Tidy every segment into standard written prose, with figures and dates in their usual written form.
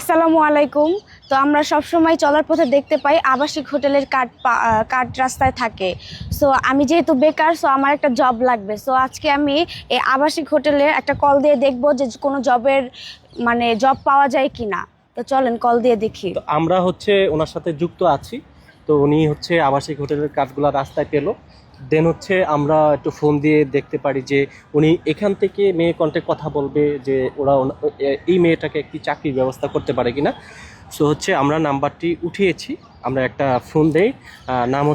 আসসালামু আলাইকুম। তো আমরা সব সময় চলার পথে দেখতে পাই আবাসিক হোটেলের কার্ড রাস্তায় থাকে। সো আমি যেহেতু বেকার, সো আমার একটা জব লাগবে। সো আজকে আমি এই আবাসিক হোটেলে একটা কল দিয়ে দেখবো যে কোনো জব পাওয়া যায় কিনা। তো চলেন কল দিয়ে দেখি। তো আমরা ওনার সাথে যুক্ত আছি। তো উনি আবাসিক হোটেলের কাজগুলো রাস্তায় পেলো। দেন আমরা একটু ফোন দিয়ে দেখতে পারি যে উনি এখান থেকে মেয়ে কন্ট্যাক্ট কথা বলবে যে এই মেয়েটাকে একটি চাকরির ব্যবস্থা করতে পারে কিনা। সো আমরা নাম্বারটি উঠিয়েছি, আমরা একটা ফোন দেই। নাম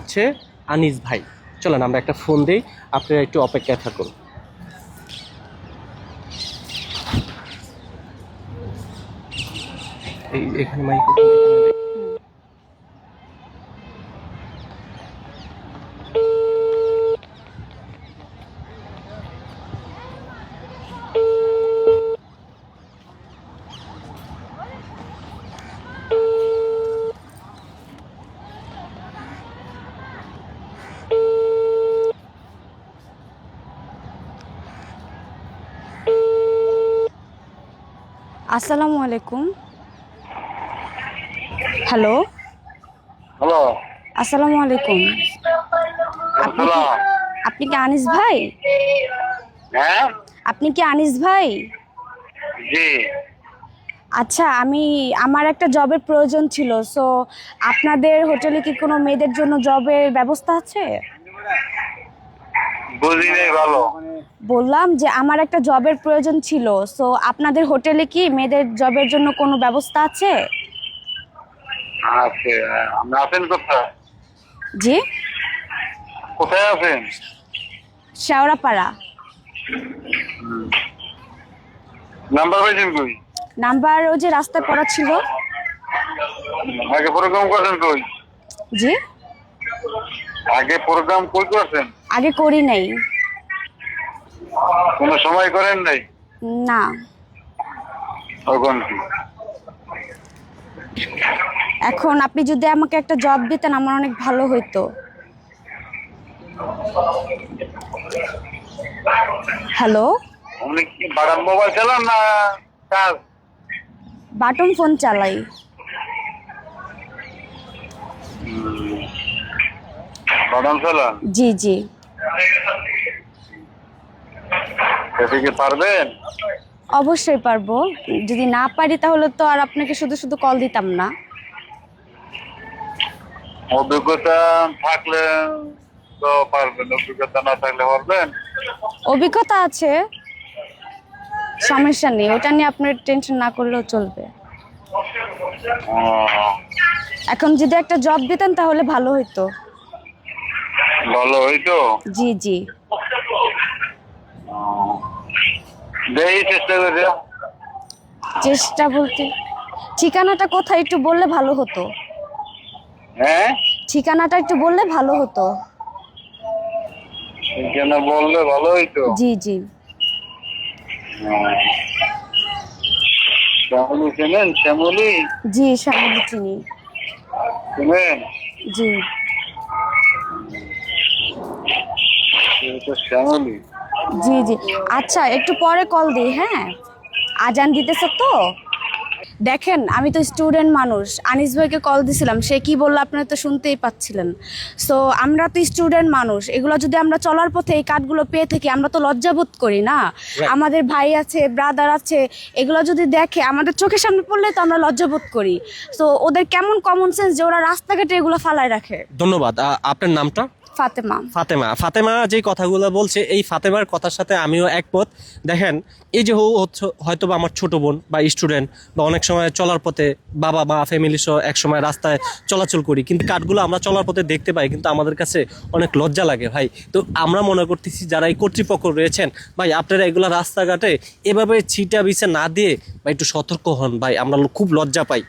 আনিস ভাই। চলেন আমরা একটা ফোন দেই, আপনারা একটু অপেক্ষায় থাকুন। এখানে মাইক। আসসালামু আলাইকুম। হ্যালো। হ্যালো। আসসালামু আলাইকুম। আপনি কি আনিস ভাই? হ্যাঁ, আপনি কি আনিস ভাই? জি। আচ্ছা, আমার একটা জবের প্রয়োজন ছিল। সো আপনাদের হোটেলে কি কোনো মেয়েদের জন্য জবের ব্যবস্থা আছে? বুঝি নেই ভালো। বললাম যে আমার একটা জবের প্রয়োজন ছিল। সো আপনাদের হোটেলে কি মেয়েদের জবের জন্য কোনো ব্যবস্থা আছে? আছে। আপনি আছেন কোথায়? জি, কোথায় আছেন? শেওড়াপাড়া। নাম্বার পাইছেন কই? নাম্বার ওই যে রাস্তায় পড়া ছিল। আগে প্রোগ্রাম করছেন কই? জি, আগে প্রোগ্রাম কই করছেন? আগে করি নাই। কোনো সময় করেন নাই? না। তখন কি? এখন আপনি যদি আমাকে একটা জব দিতেন আমার অনেক ভালো হইতো। হ্যালো। আপনি কি বাড়ান মোবাইল চালান না কাজ? বাটন ফোন চালাই। বাড়ান চালান? জি জি। সেটা কি পারবেন? অবশ্যই পারবো। যদি না পারি তাহলে তো আর আপনাকে শুধু শুধু কল দিতাম না। অভিজ্ঞতা থাকলে তো পারবেন, অভিজ্ঞতা না থাকলে পারবেন? অভিজ্ঞতা আছে, সমস্যা নেই, ওটা নিয়ে আপনার টেনশন না করলেও চলবে। ও, এখন যদি একটা জব দিতেন তাহলে ভালো হইতো। ভালো হইতো। জি জি। দেখি চেষ্টা করে। চেষ্টা বলতে ঠিকানাটা কোথায় একটু বললে ভালো হতো। হ্যাঁ, ঠিকানাটা একটু বললে ভালো হতো। কেন বললে ভালো হইতো? জি জি। শ্যামলি চেনেন? শ্যামলি জি, শ্যামলী চিনি। চেনেন? জি এটা শ্যামলি। জি জি। আচ্ছা, একটু পরে কল দিই। হ্যাঁ, আজান দিতেছে তো। দেখেন, আমি তো স্টুডেন্ট মানুষ। আনিস ভাইকে কল দিছিলাম, সে কি বললো আপনারা তো শুনতেই পাচ্ছিলেন। সো আমরা তো স্টুডেন্ট মানুষ, এগুলো যদি আমরা চলার পথে এই কার্ডগুলো পেয়ে থাকি আমরা তো লজ্জাবোধ করি না। আমাদের ভাই আছে, ব্রাদার আছে, এগুলো যদি দেখে আমাদের চোখের সামনে পড়লে তো আমরা লজ্জাবোধ করি। সো ওদের কেমন কমন সেন্স যে ওরা রাস্তাঘাটে এগুলো ফালায় রাখে। ধন্যবাদ। আপনার নামটা? ফাতেমা। ফাতেমা। ফাতেমা যে কথাগুলো বলছে, এই ফাতেমার কথার সাথে আমিও একমত। দেখেন, এই যে হয়তো বা আমার ছোট বোন বা স্টুডেন্ট বা অনেক সময় চলার পথে বাবা মা ফ্যামিলি সহ এক সময় রাস্তায় চলাচল করি, কিন্তু কার্ডগুলো আমরা চলার পথে দেখতে পাই, কিন্তু আমাদের কাছে অনেক লজ্জা লাগে ভাই। তো আমরা মনে করতেছি যারা এই কর্তৃপক্ষ রয়েছেন ভাই, আপনারা এগুলো রাস্তাঘাটে এভাবে ছিটা বিছে না দিয়ে বা একটু সতর্ক হন ভাই, আমরা খুব লজ্জা পাই।